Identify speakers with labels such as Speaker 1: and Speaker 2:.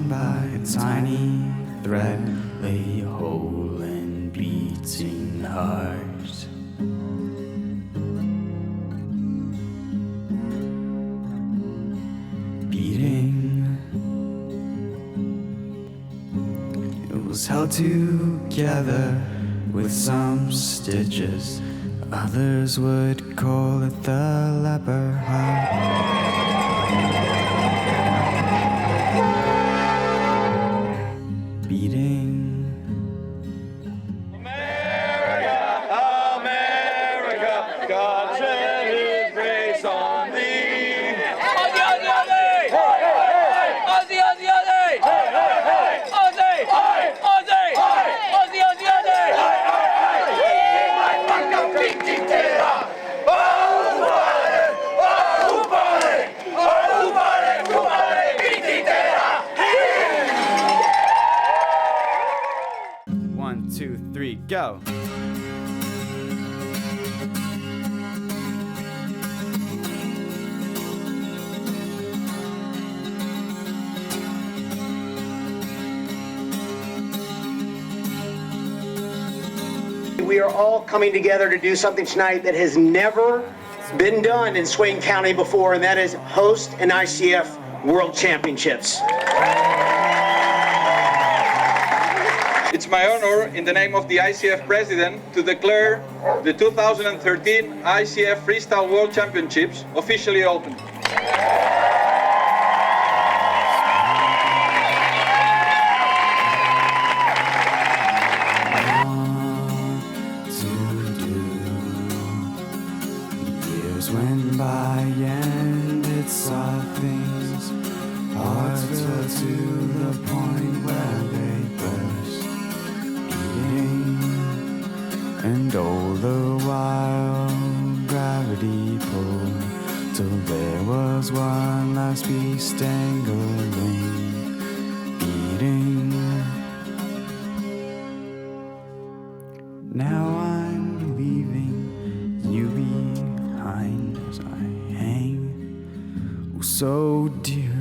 Speaker 1: hung by a tiny thread, lay a hole in beating heart. Beating, it was held together with some stitches. Others would call it the leper heart. Beating.
Speaker 2: America, America, God shed His grace on thee. Aussie, Aussie, Aussie! Aussie, Aussie, Aussie! Aussie! Aussie! Aussie, Aussie, Aussie!
Speaker 1: 1, 2, 3, go!
Speaker 3: We are all coming together to do something tonight that has never been done in Swain County before, and that is host an ICF World Championships.
Speaker 2: It's my honor, in the name of the ICF President, to declare the 2013 ICF Freestyle World Championships officially open.
Speaker 1: Years went by and it saw things harder to the point where they burst, beating, and all the while gravity pulled till there was one last piece dangling, beating. Now I'm leaving you behind as I hang so dear